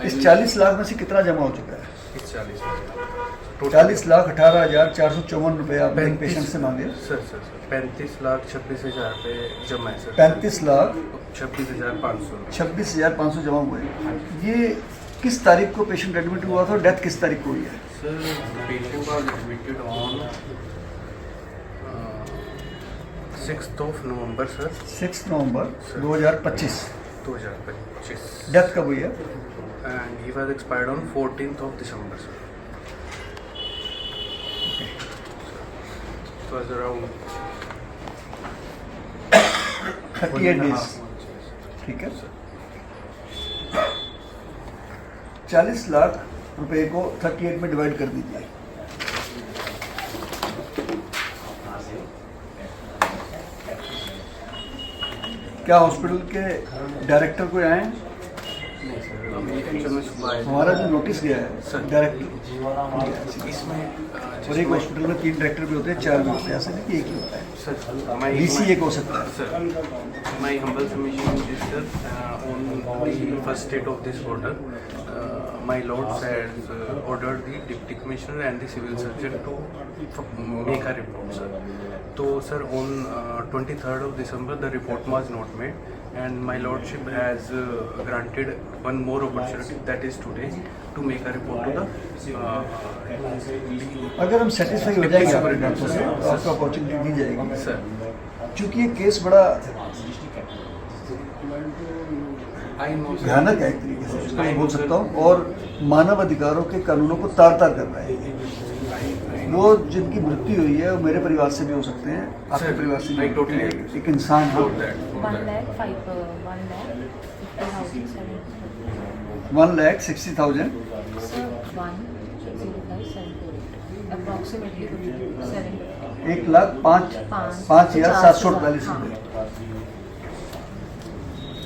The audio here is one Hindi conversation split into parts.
इस 40 लाख में से कितना जमा हो चुका है? इस 40,18,454 रुपये आपने एक पेशेंट से मांगे। सर 35,26,000 रुपये जमा है सर। 35,26,500 26,500 जमा हुए। ये किस तारीख को पेशेंट एडमिट हुआ था और डेथ किस तारीख को हुई है? Sir patient was admitted on 6th of November sir. 6 November 2025। 2025। Death कब हुई है? And he was expired on 14th of December sir। It was around 38 days. ठीक है। 40 लाख रुपए को 38 में डिवाइड कर दीजिए। क्या हॉस्पिटल के डायरेक्टर को आए हैं? नहीं सर अभी एक्चुअल में सुबह आए थे। हमारा जो नोटिस गया है सर। डायरेक्टर, इसमें और एक हॉस्पिटल में 3 डायरेक्टर भी होते हैं, 4 भी होते हैं, ऐसा नहीं कि एक ही होता है। सर डीसी एक हो सकता है। Sir, my humble submission is that on the first state of this order, my lords has ordered the deputy commissioner and the civil surgeon to make a report, sir. So, sir, on 23rd of December, the report was not made, and my lordship has granted one more opportunity, that is today, to make a report to the. अगर हम सेटिस्फाई हो जाएंगे आपके डॉक्टर से तो आपको अपॉर्चुनिटी दी जाएगी। Sir, क्योंकि ये केस बड़ा I know, sir. भयानक है एक तरीके से, इसको मैं बोल सकता हूँ, और मानव अधिकारों के कानूनों को तार तार कर रहा है। वो जिनकी मृत्यु हुई है वो मेरे परिवार से भी हो सकते हैं, आपके Sir, परिवार से भी I हो सकते totally हैं। agree. एक इंसान है। 1,50,000 1,05,748 रुपये।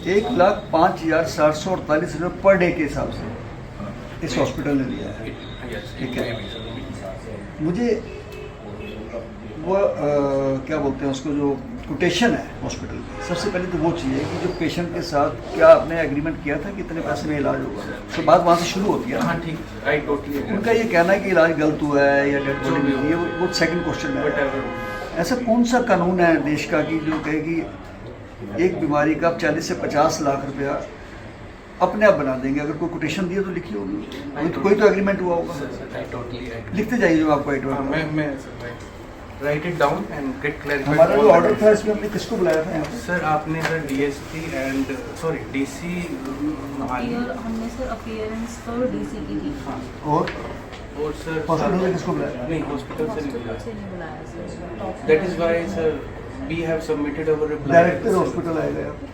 1,05,748 रुपये पर डे के हिसाब से इस हॉस्पिटल ने लिया है। Yes, ठीक it है। may be, sir. मुझे वो क्या बोलते हैं उसको, जो कोटेशन है हॉस्पिटल की, सबसे पहले तो वो चाहिए कि जो पेशेंट के साथ क्या आपने एग्रीमेंट किया था कि इतने पैसे में इलाज होगा, तो बात वहाँ से शुरू होती है। हाँ ठीक, I totally agree. उनका ये कहना है कि इलाज गलत हुआ है या डेड बॉडी मिली है, वो सेकंड क्वेश्चन है। Whatever. ऐसा कौन सा कानून है देश का कि जो कहे कि एक बीमारी का आप 40 से 50 लाख रुपया अपने आप बना देंगे? अगर कोई कोटेशन दिए तो लिखी होगी, कोई तो एग्रीमेंट हुआ होगा। Sir, I totally agree. लिखते जाइए जो आपको हाँ, मैं write it down and get clarified. हमारा जो ऑर्डर था इसमें हमने किसको बुलाया था यहाँ पे? सर आपने sir DSP and sorry DC हमने सर अपीयरेंस तो डीसी की थी। हाँ और और सर हॉस्पिटल में किसको बुलाया? नहीं हॉस्पिटल से नहीं हॉस्पिटल बुलाया। से नहीं बुलाया sir. That is why sir we have submitted our reply. Director hospital आएगा यहाँ पे।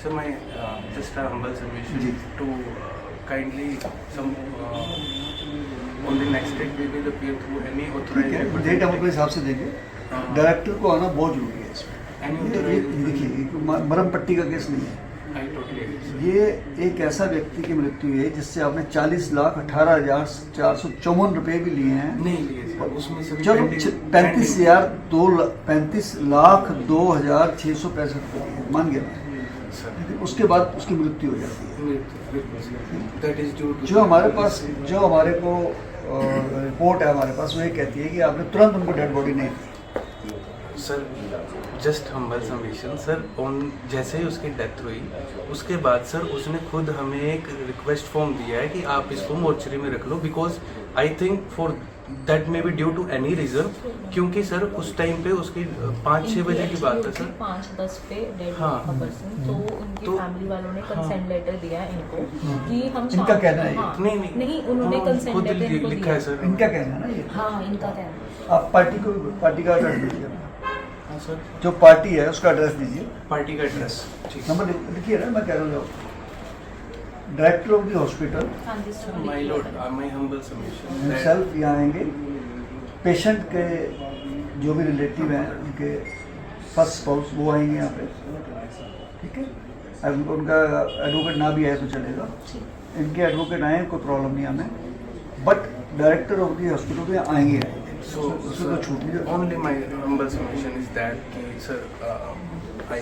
Sir, my just a humble submission जी। to kindly some on the next date we will appear through any ठीक authorized है, डेट हम अपने हिसाब से देंगे। डायरेक्टर को आना बहुत जरूरी है इसमें। Any ये authorized. देखिए, ये मरम पट्टी का केस नहीं है। I totally agree, sir. ये एक ऐसा व्यक्ति की मृत्यु है जिससे आपने 40,18,454 रुपए भी लिए हैं। नहीं लिए सर उसमें सभी चलो pending- 35,665 रुपए दिए, मान गया मैं। Sir, उसके बाद उसकी मृत्यु हो जाती है। that is due to जो हमारे को रिपोर्ट है हमारे पास, वो ये कहती है कि आपने तुरंत उनको डेड बॉडी नहीं दी। Sir just humble submission sir on जैसे ही उसकी डेथ हुई उसके बाद सर उसने खुद हमें एक रिक्वेस्ट फॉर्म दिया है कि आप इसको मोर्चरी में रख लो because I think for that may be due to any reason क्योंकि सर उस टाइम पे उसकी 5-6 बजे की बात है सर 5-10 पे डेड हाँ। पर्सन, तो उनकी तो- फैमिली वालों ने हाँ। कंसेंट लेटर दिया है इनको कि हम इनका कहना है ये। हाँ, नहीं। नहीं उन्होंने हाँ, कंसेंट खुद लेटर इनको लिखा दिया है सर इनका कहना है ना ये। हाँ इनका कहना है। आप पार्टी का एड्रेस दीजिए, हाँ सर जो पार्टी है उसका एड्रेस दीजिए। पार्टी का एड्रेस ठीक नंबर लिखिए ना, मैं कह रहा हूँ डायरेक्टर ऑफ द हॉस्पिटल हाँ जी sir my lord my humble submission himself यहाँ आएंगे। पेशेंट के जो भी रिलेटिव हैं उनके फर्स्ट स्पाउस वो आएंगे यहाँ पे, ठीक है। अब उनका एडवोकेट ना भी आए तो चलेगा, इनके एडवोकेट आए कोई प्रॉब्लम नहीं हमें, but director of the hospital पे आएंगे। So, उसमें तो छूट नहीं जाती। only my humble submission is that, sir, I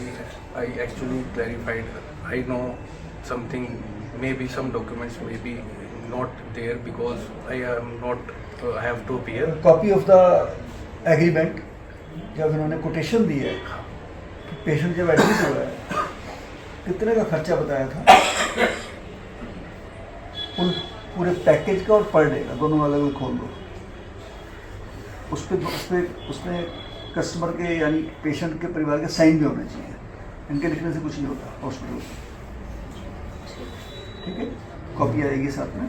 actually clarified. I know something maybe some documents may be not there because I am not have to appear. Copy of the agreement जब इन्होंने कोटेशन दी है, पेशेंट जब एडमिट हुआ है कितने का खर्चा बताया था, पूरे पैकेज का और पर डे का दोनों अलग अलग खोल दो। उसमें कस्टमर के यानी पेशेंट के परिवार के साइन भी होने चाहिए, इनके लिखने से कुछ नहीं होता हॉस्पिटल। ठीक है, कॉपी आएगी साथ में।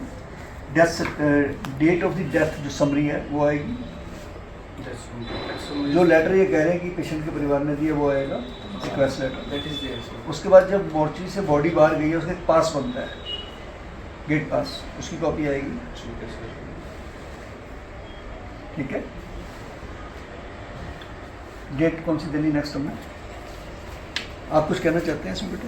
डेट ऑफ द डेथ जो समरी है वो आएगी। जो लेटर ये कह रहे हैं कि पेशेंट के परिवार ने दिया वो आएगा, request letter. That is there, sir. उसके बाद जब मोर्चरी से बॉडी बाहर गई है उसका एक पास बनता है, गेट पास, उसकी कॉपी आएगी। ठीक है सर। ठीक है, डेट कौन सी देनी नेक्स्ट हमें? आप कुछ कहना चाहते हैं इसमें बेटे?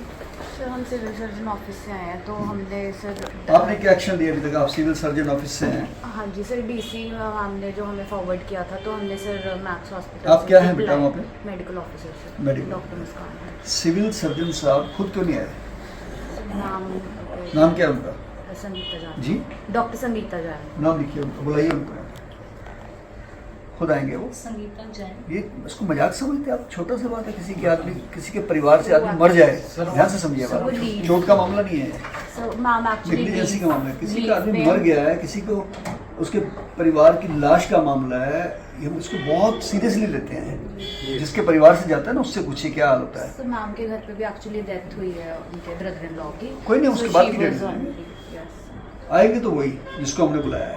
सर हम सिविल सर्जन ऑफिस से आए हैं, तो हमने सर आपने क्या एक्शन लिया अभी तक? आप सिविल सर्जन ऑफिस से हैं। हाँ जी सर, डीसी हमने जो हमें फॉरवर्ड किया था, तो हमने सर मैक्स हॉस्पिटल। आप क्या हैं बेटा वहाँ पे? Medical officer sir. Medical. Doctor Muskan है। सिविल सर्जन साहब खुद क्यों नहीं आए? नाम नाम क्या है उनका? संगीता जान जी, डॉक्टर संगीता जान। नाम लिखिए उनका, बुलाइए उनको, खुद आएंगे वो। संगीता जैन। ये इसको मजाक समझते आप? छोटा सा बात है, किसी के आदमी, किसी के परिवार से आदमी मर जाए, ध्यान से समझिए सर, वो बात, लीव। चोट का मामला नहीं है, सर मैम एक्चुअली नेग्लिजेंसी का मामला है। किसी का आदमी मर गया है, किसी को उसके परिवार की लाश का मामला है, ये हम इसको बहुत सीरियसली लेते हैं। जिसके परिवार से जाता है ना उससे पूछिए क्या हाल होता है। सर मैम के घर पे भी एक्चुअली डेथ हुई है उनके ब्रदर इन लॉ की। कोई नहीं, उसके So बाद she की डेट was on देंगे। leave, yes. आएंगे तो वही जिसको हमने बुलाया है।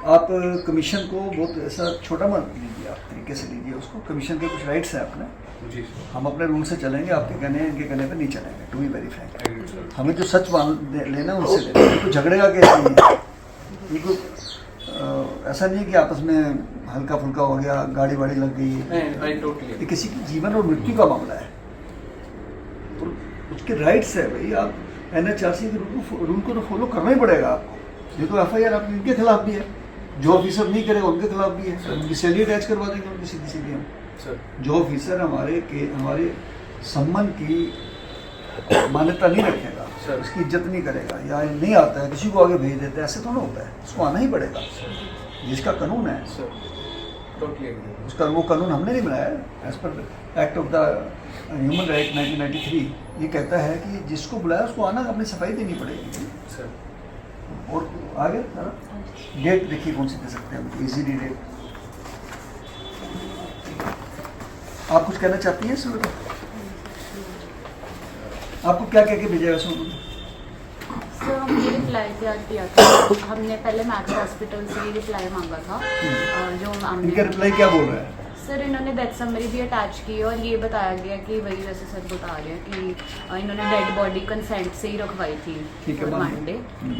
आप कमीशन को बहुत ऐसा छोटा मत लीजिए, आप तरीके से लीजिए उसको। कमीशन के कुछ राइट्स हैं अपने, जी सर। हम अपने रूल से चलेंगे, आपके कहने इनके कहने पे नहीं चलेंगे। To be very frank, Agreed, sir. हमें जो सच लेना है उनसे लेना है। तो झगड़े का केस नहीं है ये, कोई ऐसा नहीं है कि आपस में हल्का फुल्का हो गया, गाड़ी वाड़ी लग गई। I totally ये किसी की जीवन और मृत्यु का मामला है, तो उसके राइट्स है भाई। आप NHRC के रूल को तो फॉलो करना ही पड़ेगा आपको। ये तो FIR आपके इनके खिलाफ भी है, जो ऑफिसर नहीं करेगा उनके खिलाफ भी है। उनकी सैलरी अटैच करवा देंगे उनकी सीधी सीधी हम। सर। जो ऑफिसर हमारे सम्मान की मान्यता नहीं रखेगा, सर। उसकी इज्जत नहीं करेगा या नहीं आता है किसी को आगे भेज देता है, ऐसे तो ना होता है। उसको आना ही पड़ेगा, जिसका कानून है सर टोटली एग्री। उसका, वो कानून हमने नहीं बनाया। As per act of the human right 1993 ये कहता है कि जिसको बुलाया उसको आना, अपनी सफाई देनी पड़ेगी। सर और आगे डेट देखिए कौन सी दे सकते हैं, इजीली डेट। आप कुछ कहना चाहती हैं इसमें? आपको क्या कह के भेजा है उसमें? सर हमने रिप्लाई तैयार किया था, हमने पहले मैक्स हॉस्पिटल से ही रिप्लाई मांगा था। जो हमने इनका रिप्लाई क्या बोल रहा है? सर इन्होंने डेथ समरी भी अटैच की है, और ये बताया गया कि वही जैसे सर बता रहे हैं कि इन्होंने डेड बॉडी कंसेंट से ही रखवाई थी ठीक है, मान लो। मंडे।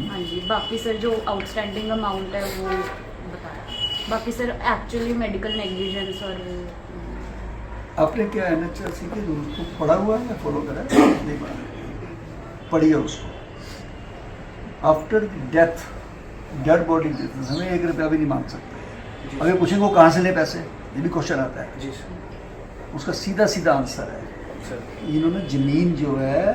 हाँ जी, बाकी सर जो आउटस्टैंडिंग अमाउंट है वो बताया। बाकी सर एक्चुअली मेडिकल नेग्लिजेंस और आपने क्या NHRC के रूल को पढ़ा हुआ है या फॉलो करा है? नहीं पढ़ा, पढ़िए उसको। आफ्टर डेथ डेड बॉडी हमें 1 रुपया भी नहीं मांग सकते। अभी पूछेंगे वो कहाँ से ले पैसे, ये भी क्वेश्चन आता है। जी सर। उसका सीधा सीधा आंसर है, सर इन्होंने ज़मीन जो है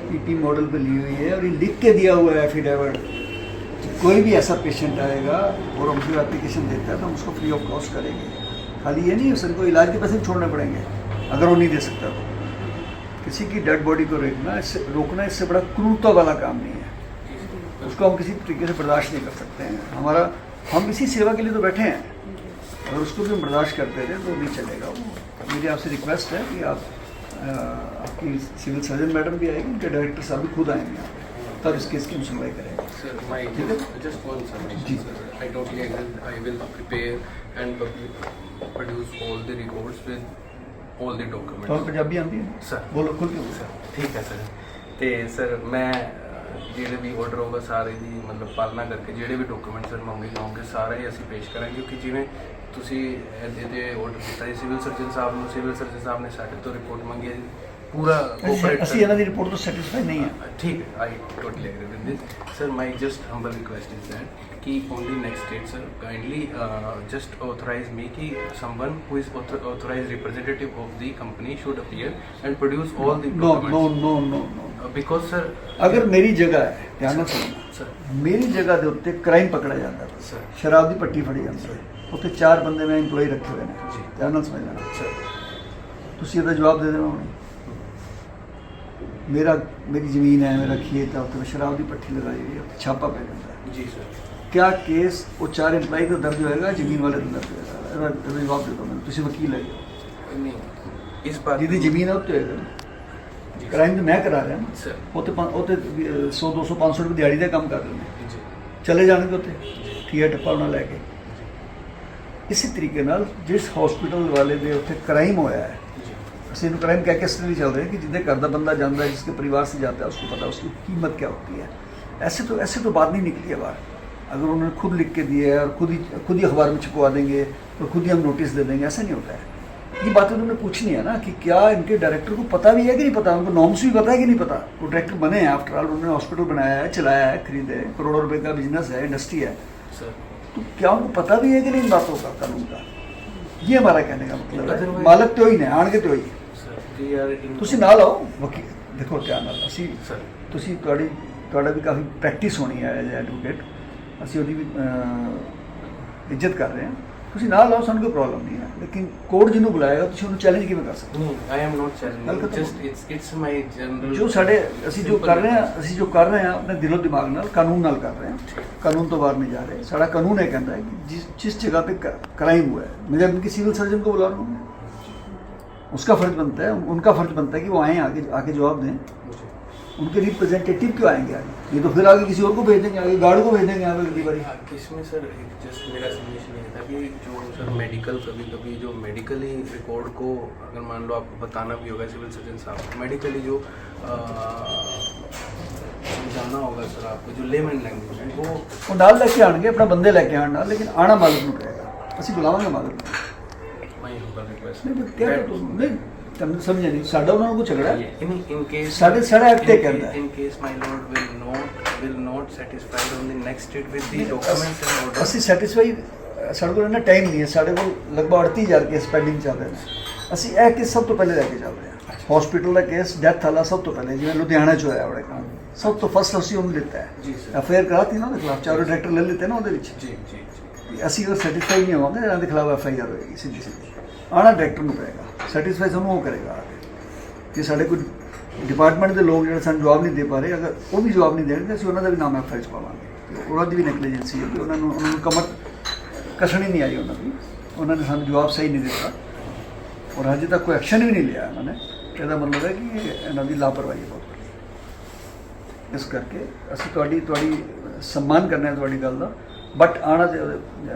PP मॉडल पे ली हुई है और ये लिख के दिया हुआ है एफिडेविट कि कोई भी ऐसा पेशेंट आएगा और हमसे एप्लीकेशन देता है तो हम उसको फ्री ऑफ कॉस्ट करेंगे। खाली ये नहीं, उसको इलाज के पैसे भी छोड़ने पड़ेंगे अगर वो नहीं दे सकता तो। किसी की डेड बॉडी को रोकना इससे बड़ा क्रूरता वाला काम नहीं है। उसको हम किसी तरीके से बर्दाश्त नहीं कर सकते हैं। हम इसी सेवा के लिए तो बैठे हैं, अगर उसको भी हम बर्दाश्त करते थे तो नहीं चलेगा वो। मेरी आपसे रिक्वेस्ट है कि आप आपकी सिविल सर्जन मैडम भी आएगी, उनके डायरेक्टर साहब भी खुद आएंगे यहाँ पे, तब इस केस की हम सुनवाई करेंगे। Sir, my just one submission, sir. I totally agree. I will prepare and produce all the records with all the तो documents. पंजाबी आती है Sir. बोलो, खुल के बोलो। Sir, ठीक है सर। ਤੇ ਸਰ ਮੈਂ ਜਿਹੜੇ ਵੀ ਆਰਡਰ ਹੋਗਾ ਸਾਰੇ ਦੀ ਮਤਲਬ ਪਾਲਣਾ ਕਰਕੇ ਜਿਹੜੇ ਵੀ ਡਾਕੂਮੈਂਟ ਸਰ ਮੰਗੇ ਜਾਓਗੇ ਸਾਰੇ ਹੀ ਅਸੀਂ ਪੇਸ਼ ਕਰਾਂਗੇ, ਕਿਉਂਕਿ ਜਿਵੇਂ ਤੁਸੀਂ ਇਹਦੇ ਆਰਡਰ ਦਿੱਤਾ ਹੈ ਸਿਵਲ ਸਰਜਨ ਸਾਹਿਬ ਨੂੰ, ਸਿਵਲ ਸਰਜਨ ਸਾਹਿਬ ਨੇ ਸਾਡੇ ਤੋਂ ਰਿਪੋਰਟ ਮੰਗੀ ਹੈ ਜੀ, ਪੂਰਾ ਕੋਆਪਰੇਟ ਅਸੀਂ ਇਹਨਾਂ ਦੀ ਰਿਪੋर्ट ਤੋਂ ਸੈਟੀਸਫਾਈ ਨਹੀਂ ਹੈ। ठीक है, I totally agree with this sir. My just humble request is that कि only next date sir kindly just authorise me कि someone who is authorise representative of the company should appear and produce all the no no no no no because sir अगर मेरी जगह है ध्यान ਨਾਲ ਸੁਣਨਾ सर ਮੇਰੀ ਜਗ੍ਹਾ ਦੇ ਉੱਤੇ ਕ੍ਰਾਈਮ ਪਕੜਿਆ ਜਾਂਦਾ सर ਸ਼ਰਾਬ ਦੀ ਪੱਟੀ ਫੜੀ ਜਾਂਦੀ ਹੈ ਉੱਥੇ 4 ਬੰਦੇ ਮੈਂ ਇੰਪਲੋਈ ਰੱਖੇ ਹੋਏ ਨੇ ਜੀ। ਧਿਆਨ ਨਾਲ ਸਮਝ ਲੈਣਾ सर ਤੁਸੀਂ ਇਹਦਾ ਜਵਾਬ ਦੇ ਦੇਣਾ ਹੁਣ मेरी ज़मीन है मेरा खेत है उत्ते शराब की पट्टी लगाई हुई है उत्ते छापा पै जाता है जी सर क्या केस वो 4 एम्पलाई का दर्ज होएगा ज़मीन वाले का दर्ज होएगा ਇਹਦਾ ਜਵਾਬ ਦੇ ਦਿਓ ਮੈਨੂੰ ਤੁਸੀਂ ਵਕੀਲ ਹੈ नहीं इस बात ਜਿਹਦੀ ਜ਼ਮੀਨ ਹੈ ਉੱਤੇ ਹੋਏਗਾ जी ਕ੍ਰਾਈਮ ਤਾਂ ਮੈਂ ਕਰਾ ਰਿਹਾ ਨਾ सर ਉੱਤੇ 100 200 500 ਰੁਪਏ ਦਿਹਾੜੀ ਦਾ ਕੰਮ ਕਰ ਰਹੇ ਨੇ जी ਚਲੇ ਜਾਣਗੇ ਉੱਤੇ ਠੀਆ ਟੱਪਾ ਉਹਨਾਂ ਲੈ ਕੇ ਇਸੇ ਤਰੀਕੇ ਨਾਲ ਜਿਸ ਹਸਪੀਟਲ ਵਾਲੇ ਦੇ ਉੱਤੇ ਕ੍ਰਾਈਮ ਹੋਇਆ है जी ਅਸੀਂ ਇਹਨੂੰ ਕ੍ਰਾਈਮ ਕਹਿ ਕੇ ਇਸ ਲਈ ਚੱਲ ਰਹੇ हैं कि जिसके घर का बंदा जाता है जिसके परिवार से जाता है उसको पता है उसकी कीमत क्या होती है ऐसे तो बात नहीं निकली है बाहर अगर उन्होंने खुद लिख के दिया है और खुद ही अखबार में छपवा देंगे तो खुद ही हम नोटिस दे देंगे ऐसा नहीं होता है ये बातें उन्होंने पूछनी है ना कि क्या इनके डायरेक्टर को पता भी है कि नहीं पता उनको नॉर्म्स भी पता है कि नहीं पता वो डायरेक्टर बने हैं आफ्टर ऑल उन्होंने हॉस्पिटल बनाया है चलाया है खरीदे करोड़ों रुपए का बिजनेस है इंडस्ट्री है सर तो क्या उनको पता भी है कि नहीं इन बातों का कानून का ये हमारा कहने का मतलब है Otherwise- मालक तो ही ने आन के तो ही सर वी आर इन ਤੁਸੀਂ ਨਾਲ ਆਓ ਵਕੀਲ ਦੇਖੋ ਧਿਆਨ ਨਾਲ ਅਸੀਂ सर ਤੁਸੀਂ ਤੁਹਾਡਾ ਵੀ ਕਾਫੀ ਪ੍ਰੈਕਟਿਸ ਹੋਣੀ ਹੈ ਐਜ਼ ਐਡਵੋਕੇਟ ਅਸੀਂ ਉਹਦੀ ਵੀ ਇੱਜ਼ਤ ਕਰ ਰਹੇ ਹਾਂ ਤੁਸੀਂ ਨਾਲ ਆਓ ਸਾਨੂੰ ਕੋਈ ਪ੍ਰੋਬਲਮ ਨਹੀਂ ਹੈ ਲੇਕਿਨ ਕੋਰਟ ਜਿਹਨੂੰ ਬੁਲਾਏਗਾ ਤੁਸੀਂ ਉਹਨੂੰ ਚੈਲੰਜ ਕਿਵੇਂ ਕਰ ਸਕਦੇ नहीं आई एम नॉट हल्का चैलेंजिंग तो- जस्ट इट्स माय जनरल ਜੋ ਸਾਡੇ ਅਸੀਂ ਜੋ ਕਰ ਰਹੇ ਹਾਂ ਆਪਣੇ ਦਿਲੋਂ ਦਿਮਾਗ ਨਾਲ ਕਾਨੂੰਨ ਨਾਲ ਕਰ ਰਹੇ ਹਾਂ ਕਾਨੂੰਨ ਤੋਂ ਬਾਹਰ ਨਹੀਂ ਜਾ ਰਹੇ ਸਾਡਾ ਕਾਨੂੰਨ ਇਹ ਕਹਿੰਦਾ ਹੈ कि जिस जगह पे क्राइम हुआ है मैं उनकी सिविल सर्जन को बुला रहा हूँ उसका फर्ज बनता है उनका फर्ज बनता है कि वो आए आके जवाब दें उनके रिप्रेजेंटेटिव क्यों आएंगे आगे ये तो फिर आगे किसी और को भेज देंगे आगे गार्ड को भेज देंगे आगे अगली बारी इसमें सर जस्ट मेरा सजेशन ये था कि जो सर मेडिकल कभी कभी जो मेडिकली रिकॉर्ड को अगर मान लो आपको बताना भी होगा सिविल सर्जन साहब मेडिकली जो समझाना होगा सर आपको जो लेमन लैंग्वेज है वो नाल लेके आएंगे अपना बंदे लेके आना लेकिन आना मालिक ਨੂੰ ਪਏਗਾ ਅਸੀਂ ਬੁਲਾਵਾਂਗੇ ਮਾਲਕ ਨੂੰ माय हम्बल रिक्वेस्ट ਨਹੀਂ ਪਰ ਕਿਹਾ ਨਹੀਂ ਤੁਹਾਨੂੰ ਸਮਝਿਆ ਨਹੀਂ ਸਾਡਾ ਉਹਨਾਂ ਨੂੰ ਕੋਈ ਝਗੜਾ ਹੈ in case साढ़े एक्ट ये कहता है in case my lord will not satisfied on the next date with the documents and orders ਅਸੀਂ ਸੈਟੀਸਫਾਈ ਸਾਡੇ ਕੋਲ ਇੰਨਾ ਟਾਈਮ ਨਹੀਂ ਹੈ ਸਾਡੇ ਕੋਲ ਲਗਭਗ 38000 ਕੇਸ ਪੈਂਡਿੰਗ ਚੱਲ ਰਹੇ ਨੇ ਅਸੀਂ ਇਹ ਕੇਸ ਸਭ ਤੋਂ ਪਹਿਲੇ ਲੈ ਕੇ ਚੱਲ ਰਹੇ ਹਾਂ ਹਸਪੀਟਲ ਦਾ ਕੇਸ ਡੈਥ ਵਾਲਾ ਸਭ ਤੋਂ ਪਹਿਲੇ ਜਿਵੇਂ ਲੁਧਿਆਣਾ 'ਚ ਹੋਇਆ ਬੜਾ ਕੰਮ ਸਭ ਤੋਂ ਫਸਟ ਅਸੀਂ ਉਹਨੂੰ ਲਿੱਤਾ ਹੈ ਜੀ ਸਰ ਐਫਆਈਆਰ ਕਰਾਤੀ ਨਾ ਉਹਦੇ ਖਿਲਾਫ ਚਾਰੋਂ ਡਾਇਰੈਕਟਰ ਲੈ ਲਿੱਤੇ ਨਾ ਉਹਦੇ ਵਿੱਚ जी जी जी ਅਸੀਂ ਅਗਰ ਸੈਟੀਸਫਾਈ ਨਹੀਂ ਹੋਵਾਂਗੇ ਇਹਨਾਂ ਦੇ ਖਿਲਾਫ ਐਫਆਈਆਰ ਹੋਏਗੀ ਸਿੱਧੀ ਸਿੱਧੀ ਆਣਾ ਡਾਇਰੈਕਟਰ ਨੂੰ ਪਏਗਾ ਸੈਟੀਸਫਾਈ ਸਾਨੂੰ ਉਹ ਕਰੇਗਾ ਆ ਕੇ ਕਿ ਸਾਡੇ ਕੋਈ ਡਿਪਾਰਟਮੈਂਟ ਦੇ ਲੋਕ ਜਿਹੜੇ ਸਾਨੂੰ ਜਵਾਬ ਨਹੀਂ ਦੇ ਪਾ ਰਹੇ ਅਗਰ ਉਹ ਵੀ ਜਵਾਬ ਨਹੀਂ ਦੇਣਗੇ ਅਸੀਂ ਉਹਨਾਂ ਦਾ ਵੀ ਨਾਮ ਐਫਆਈਆਰ 'ਚ ਪਾਵਾਂਗੇ ਤੇ ਉਹਨਾਂ ਦੀ ਵੀ ਨੈਗਲੀਜੈਂਸੀ ਹੈ ਕਿ ਉਹਨਾਂ ਨੂੰ ਕਮਰ ਕਸਣੀ ਨਹੀਂ ਆਈ ਉਹਨਾਂ ਨੇ ਸਾਨੂੰ ਜਵਾਬ ਸਹੀ ਨਹੀਂ ਦਿੱਤਾ ਔਰ ਅਜੇ ਤੱਕ ਕੋਈ ਐਕਸ਼ਨ ਵੀ ਨਹੀਂ ਲਿਆ ਇਹਨਾਂ ਨੇ ਇਹਦਾ ਮਤਲਬ ਹੈ ਕਿ ਇਹਨਾਂ ਦੀ ਲਾਪਰਵਾਹੀ ਹੈ ਬਹੁਤ ਇਸ ਕਰਕੇ ਅਸੀਂ ਤੁਹਾਡੀ ਸਨਮਾਨ ਕਰਨਾ ਹੈ ਤੁਹਾਡੀ ਗੱਲ ਦਾ ਬਟ ਆਣਾ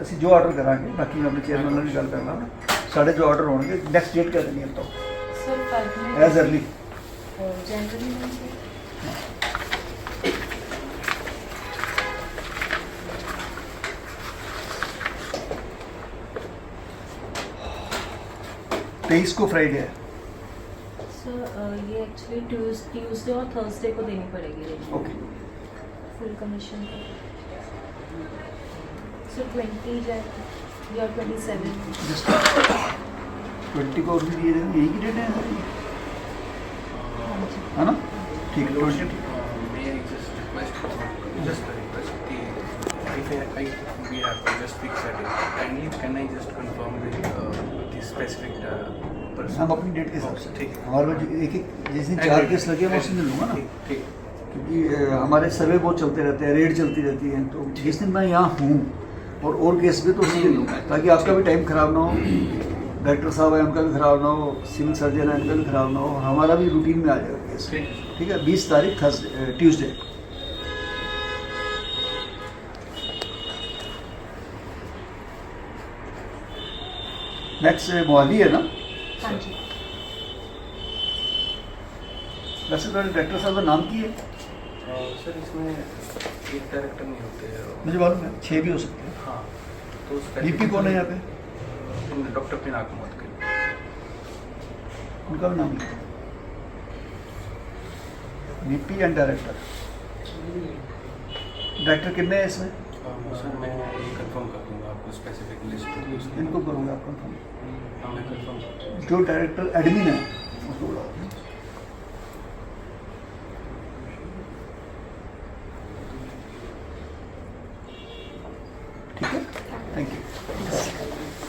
ਅਸੀਂ ਜੋ ਆਰਡਰ ਕਰਾਂਗੇ ਬਾਕੀ ਮੈਂ ਆਪਣੇ ਚੇਅਰਮੈਨ ਨਾਲ ਵੀ ਗੱਲ ਕਰਨਾ ਸਾਡੇ ਜੋ ਆਰਡਰ ਹੋਣਗੇ ਨੈਕਸਟ ਡੇਟ ਕਰ ਦੇਣੀ ਹੈ ਤਾਂ sir 5 minute as early January में सर तेईस को फ्राइडे है सर ये एक्चुअली ट्यूसडे और थर्सडे को देनी पड़ेगी rent okay full commission sir 20 या 27 जस्ट 20 को और भी दिए देंगे यही की डेट है ना ठीक है 20 may I just request just a request I we have to just fix that date. Kindly can I just confirm the specific person हम अपनी डेट के हिसाब से ठीक है हमारे पास एक जिस दिन 4 केस लगे मैं उस दिन लूँगा ना ठीक ठीक क्योंकि हमारे सर्वे बहुत चलते रहते हैं रेड चलती रहती है तो जिस दिन मैं यहाँ हूँ और केस भी तो उसी दिन लूँगा ताकि आपका भी टाइम ख़राब ना हो डायरेक्टर साहब है उनका भी ख़राब ना हो सिविल सर्जन है उनका भी ख़राब ना हो और हमारा भी रूटीन में आ जाएगा केस ठीक है 20 तारीख थर्सडे ट्यूसडे नेक्स्ट मोहाली है ना हाँ जी वैसे तो डायरेक्टर साहब का नाम की है सर इसमें एक डायरेक्टर नहीं होते मुझे मालूम है 6 भी हो सकते हैं हाँ तो डीपी कौन है यहाँ पे डॉक्टर पिनाक मोहम्मद के उनका भी नाम लिखो डीपी एंड डायरेक्टर डायरेक्टर कितने हैं इसमें सर मैं ये कंफर्म कर दूंगा आपको स्पेसिफिक लिस्ट इनको करूँगा आप कंफर्म हाँ मैं कंफर्म कर जो डायरेक्टर एडमिन है उसको बुलाओ ठीक है, थैंक यू।